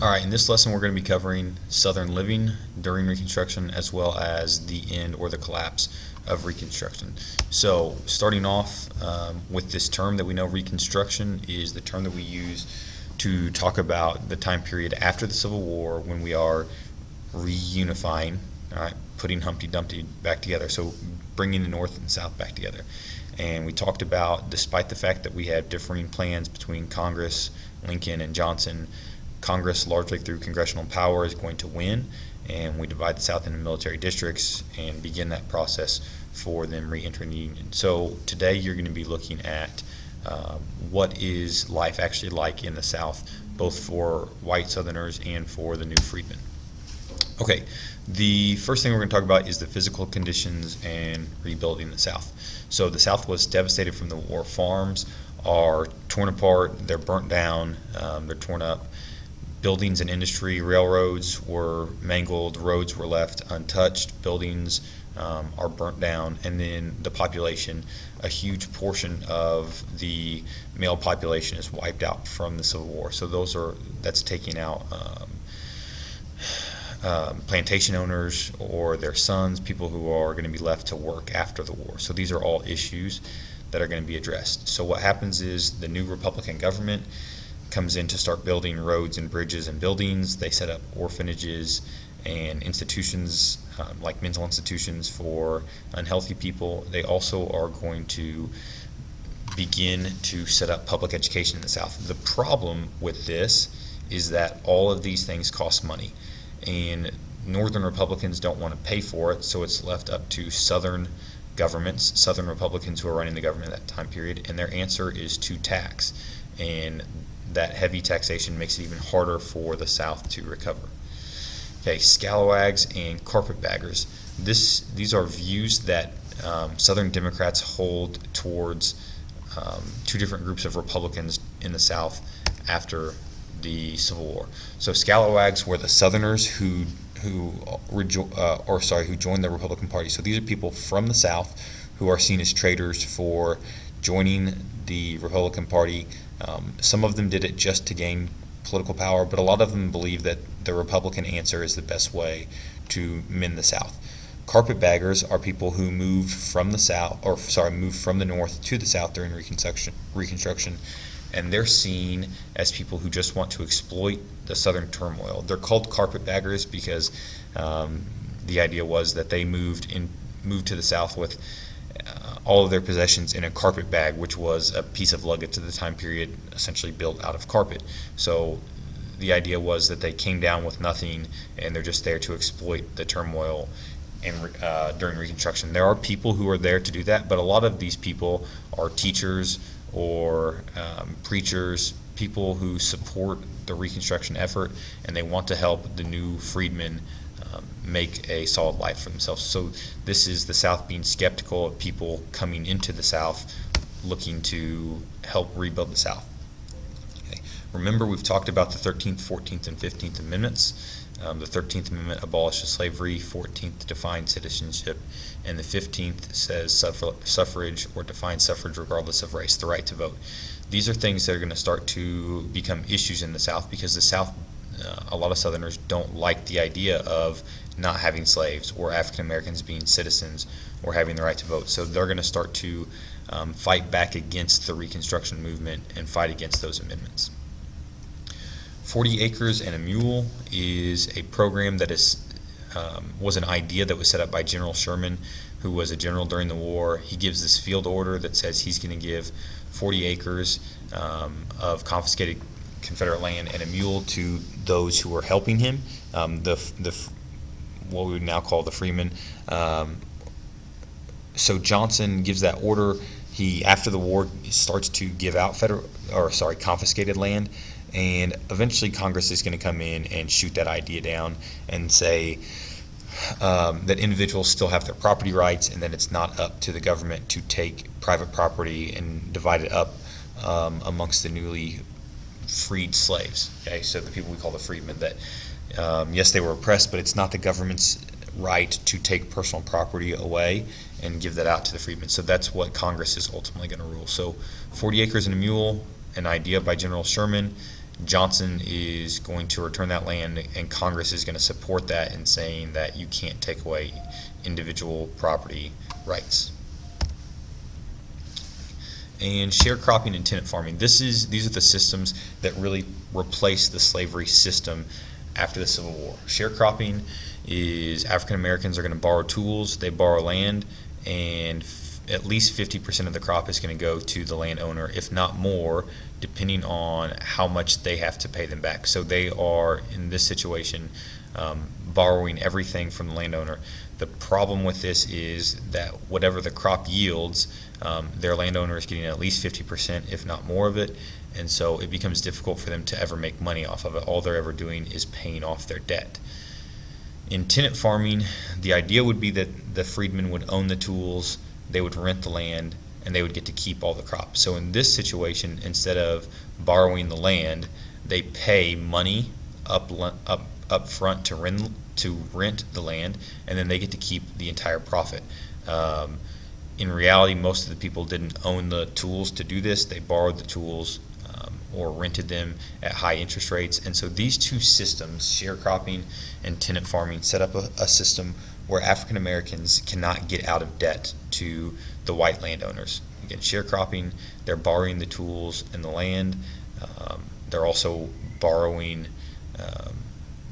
All right, in this lesson we're going to be covering Southern living during Reconstruction as well as the end or the collapse of Reconstruction. So starting off with this term that we know, Reconstruction, is the term that we use to talk about the time period after the Civil War when we are reunifying, all right, putting Humpty Dumpty back together, so bringing the North and South back together. And we talked about, despite the fact that we had differing plans between Congress, Lincoln, and Johnson, Congress, largely through congressional power, is going to win, and we divide the South into military districts and begin that process for them re-entering the Union. So today you're going to be looking at what is life actually like in the South, both for white Southerners and for the new freedmen. Okay, the first thing we're going to talk about is the physical conditions and rebuilding the South. So the South was devastated from the war. Farms are torn apart, they're burnt down, they're torn up. Buildings and industry, railroads were mangled, roads were left untouched, buildings are burnt down, and then the population, a huge portion of the male population is wiped out from the Civil War. So that's taking out plantation owners or their sons, people who are going to be left to work after the war. So these are all issues that are going to be addressed. So what happens is the new Republican government comes in to start building roads and bridges and buildings. They set up orphanages and institutions like mental institutions for unhealthy people. They also are going to begin to set up public education in the South. The problem with this is that all of these things cost money, and Northern Republicans don't want to pay for it, so it's left up to Southern governments, Southern Republicans who are running the government at that time period, and their answer is to tax. And that heavy taxation makes it even harder for the South to recover. Okay, scalawags and carpetbaggers. These are views that Southern Democrats hold towards two different groups of Republicans in the South after the Civil War. So scalawags were the Southerners who joined the Republican Party. So these are people from the South who are seen as traitors for joining the Republican Party. Some of them did it just to gain political power, but a lot of them believe that the Republican answer is the best way to mend the South. Carpetbaggers are people who moved from the North to the South during Reconstruction, and they're seen as people who just want to exploit the Southern turmoil. They're called carpetbaggers because the idea was that they moved to the South with all of their possessions in a carpet bag, which was a piece of luggage at the time period essentially built out of carpet. So the idea was that they came down with nothing and they're just there to exploit the turmoil during Reconstruction. There are people who are there to do that, but a lot of these people are teachers or preachers, people who support the Reconstruction effort, and they want to help the new freedmen make a solid life for themselves. So this is the South being skeptical of people coming into the South looking to help rebuild the South. Okay. Remember, we've talked about the 13th, 14th, and 15th Amendments. The 13th Amendment abolishes slavery, 14th defines citizenship, and the 15th says suffrage or defines suffrage regardless of race, the right to vote. These are things that are going to start to become issues in the South because the South, a lot of Southerners don't like the idea of not having slaves or African Americans being citizens or having the right to vote. So they're going to start to fight back against the Reconstruction movement and fight against those amendments. 40 Acres and a Mule is a program that was an idea that was set up by General Sherman, who was a general during the war. He gives this field order that says he's going to give 40 acres of confiscated Confederate land and a mule to those who were helping him, what we would now call the freemen. So Johnson gives that order. He, after the war, starts to give out confiscated land, and eventually Congress is going to come in and shoot that idea down and say that individuals still have their property rights and that it's not up to the government to take private property and divide it up amongst the newly freed slaves. Okay, so the people we call the freedmen, that yes, they were oppressed, but it's not the government's right to take personal property away and give that out to the freedmen. So that's what Congress is ultimately going to rule. So 40 Acres and a Mule, an idea by General Sherman, Johnson is going to return that land, and Congress is going to support that in saying that you can't take away individual property rights. And sharecropping and tenant farming. These are the systems that really replace the slavery system after the Civil War. Sharecropping is African Americans are going to borrow tools, they borrow land, and at least 50% of the crop is going to go to the landowner, if not more, depending on how much they have to pay them back. So they are, in this situation, borrowing everything from the landowner. The problem with this is that whatever the crop yields, their landowner is getting at least 50%, if not more of it, and so it becomes difficult for them to ever make money off of it. All they're ever doing is paying off their debt. In tenant farming, the idea would be that the freedmen would own the tools, they would rent the land, and they would get to keep all the crops. So in this situation, instead of borrowing the land, they pay money up front to rent the land, and then they get to keep the entire profit. In reality, most of the people didn't own the tools to do this. They borrowed the tools or rented them at high interest rates. And so these two systems, sharecropping and tenant farming, set up a system where African Americans cannot get out of debt to the white landowners. Again, sharecropping, they're borrowing the tools and the land. They're also borrowing, well,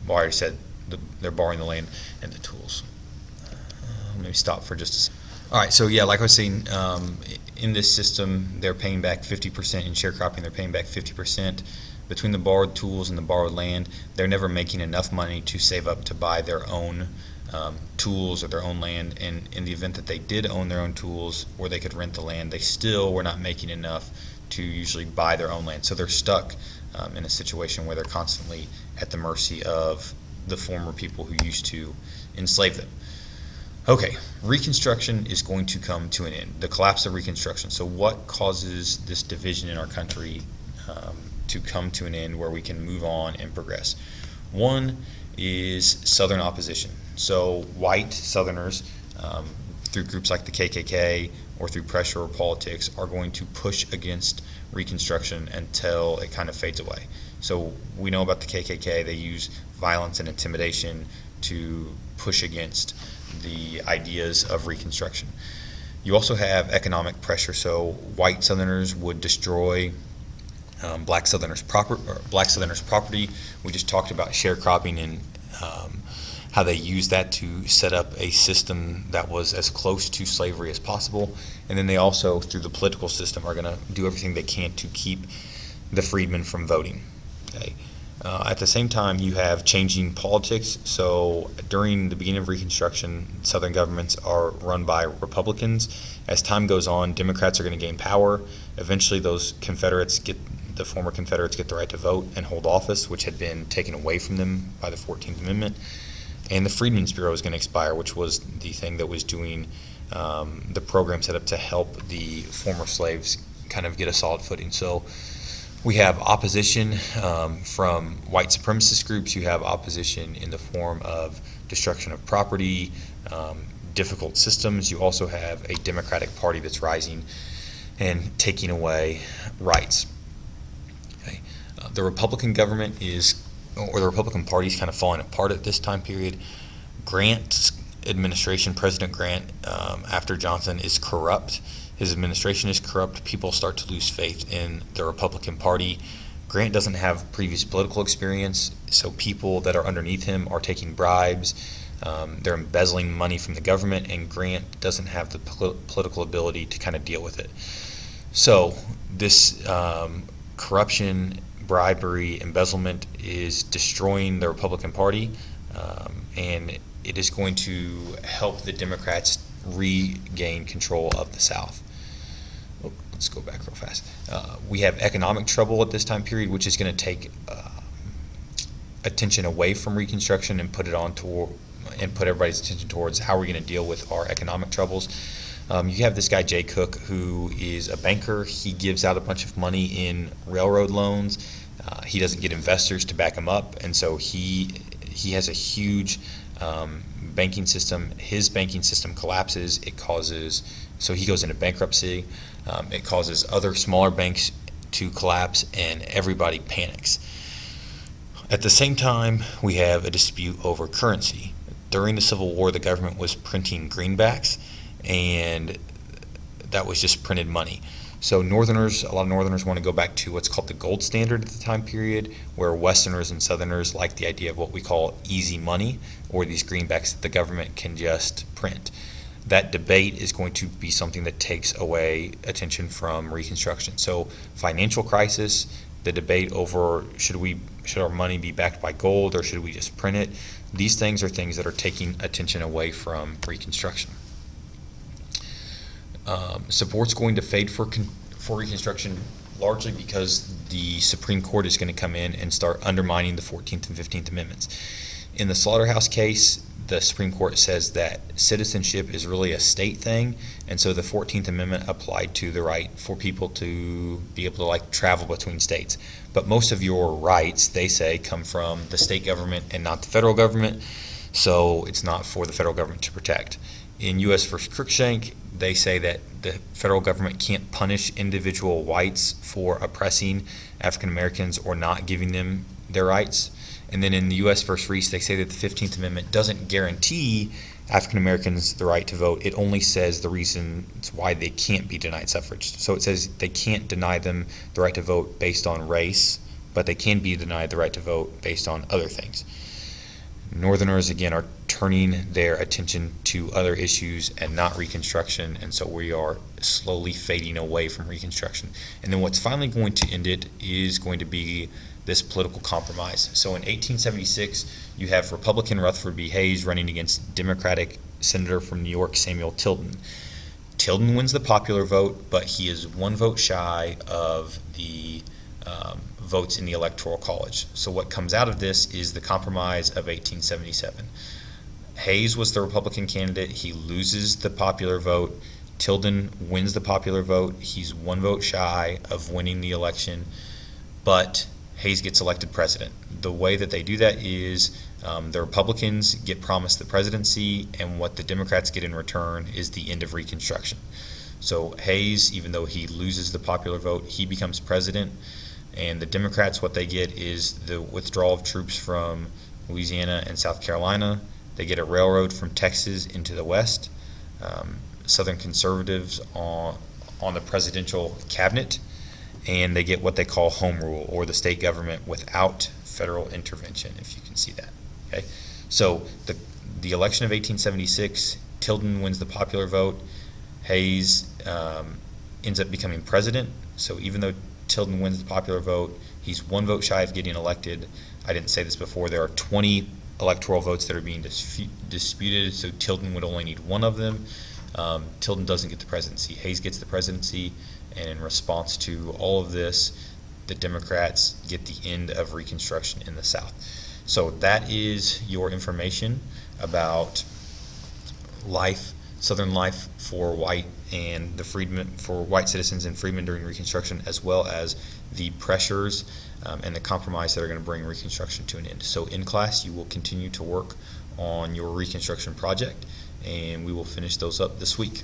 I already said they're borrowing the land and the tools. Let me stop for just a second. All right, so yeah, like I was saying, in this system, they're paying back 50%. In sharecropping, they're paying back 50%. Between the borrowed tools and the borrowed land, they're never making enough money to save up to buy their own tools or their own land. And in the event that they did own their own tools or they could rent the land, they still were not making enough to usually buy their own land. So they're stuck in a situation where they're constantly at the mercy of the former people who used to enslave them. Okay, Reconstruction is going to come to an end. The collapse of Reconstruction. So what causes this division in our country to come to an end where we can move on and progress? One is Southern opposition. So white Southerners, through groups like the KKK or through pressure or politics, are going to push against Reconstruction until it kind of fades away. So we know about the KKK. They use violence and intimidation to push against the ideas of Reconstruction. You also have economic pressure. So white Southerners would destroy black Southerners' property. We just talked about sharecropping and how they used that to set up a system that was as close to slavery as possible. And then they also, through the political system, are going to do everything they can to keep the freedmen from voting. Okay. At the same time, you have changing politics. So during the beginning of Reconstruction, Southern governments are run by Republicans. As time goes on, Democrats are going to gain power. Eventually, the former Confederates get the right to vote and hold office, which had been taken away from them by the 14th Amendment. And the Freedmen's Bureau is going to expire, which was the thing that was doing the program set up to help the former slaves kind of get a solid footing. So we have opposition from white supremacist groups. You have opposition in the form of destruction of property, difficult systems. You also have a Democratic Party that's rising and taking away rights. Okay. The Republican government the Republican Party is kind of falling apart at this time period. Grant's administration, President Grant, after Johnson, is corrupt. His administration is corrupt. People start to lose faith in the Republican Party. Grant doesn't have previous political experience, so people that are underneath him are taking bribes. They're embezzling money from the government, and Grant doesn't have the political ability to kind of deal with it. So this corruption, bribery, embezzlement is destroying the Republican Party, and it is going to help the Democrats regain control of the South. Let's go back real fast. We have economic trouble at this time period, which is going to take attention away from Reconstruction and put everybody's attention towards how we're going to deal with our economic troubles. You have this guy Jay Cook, who is a banker. He gives out a bunch of money in railroad loans. He doesn't get investors to back him up, and so he has a huge banking system. His banking system collapses. So he goes into bankruptcy. It causes other smaller banks to collapse, and everybody panics. At the same time, we have a dispute over currency. During the Civil War, the government was printing greenbacks, and that was just printed money. So a lot of Northerners want to go back to what's called the gold standard at the time period, where Westerners and Southerners like the idea of what we call easy money, or these greenbacks that the government can just print. That debate is going to be something that takes away attention from Reconstruction. So financial crisis, the debate over should our money be backed by gold or should we just print it? These things are things that are taking attention away from Reconstruction. Support's going to fade for Reconstruction largely because the Supreme Court is going to come in and start undermining the 14th and 15th Amendments. In the Slaughterhouse case, the Supreme Court says that citizenship is really a state thing, and so the 14th Amendment applied to the right for people to be able to travel between states. But most of your rights, they say, come from the state government and not the federal government, so it's not for the federal government to protect. In U.S. v. Cruikshank, they say that the federal government can't punish individual whites for oppressing African Americans or not giving them their rights. And then in the U.S. v. Reese, they say that the 15th Amendment doesn't guarantee African Americans the right to vote. It only says the reasons why they can't be denied suffrage. So it says they can't deny them the right to vote based on race, but they can be denied the right to vote based on other things. Northerners, again, are turning their attention to other issues and not Reconstruction, and so we are slowly fading away from Reconstruction. And then what's finally going to end it is going to be this political compromise. So in 1876, you have Republican Rutherford B. Hayes running against Democratic Senator from New York, Samuel Tilden. Tilden wins the popular vote, but he is one vote shy of the votes in the Electoral College. So what comes out of this is the Compromise of 1877. Hayes was the Republican candidate. He loses the popular vote. Tilden wins the popular vote. He's one vote shy of winning the election, but Hayes gets elected president. The way that they do that is the Republicans get promised the presidency, and what the Democrats get in return is the end of Reconstruction. So Hayes, even though he loses the popular vote, he becomes president, and the Democrats, what they get is the withdrawal of troops from Louisiana and South Carolina. They get a railroad from Texas into the West. Southern conservatives on the presidential cabinet, and they get what they call home rule, or the state government without federal intervention, if you can see that. Okay, so the election of 1876, Tilden wins the popular vote. Hayes ends up becoming president. So even though Tilden wins the popular vote, he's one vote shy of getting elected. I didn't say this before. There are 20 electoral votes that are being disputed, so Tilden would only need one of them. Tilden doesn't get the presidency. Hayes gets the presidency, and in response to all of this, the Democrats get the end of Reconstruction in the South. So that is your information about life, Southern life for white and the freedmen, for white citizens and freedmen during Reconstruction, as well as the pressures and the compromise that are going to bring Reconstruction to an end. So in class, you will continue to work on your Reconstruction project, and we will finish those up this week.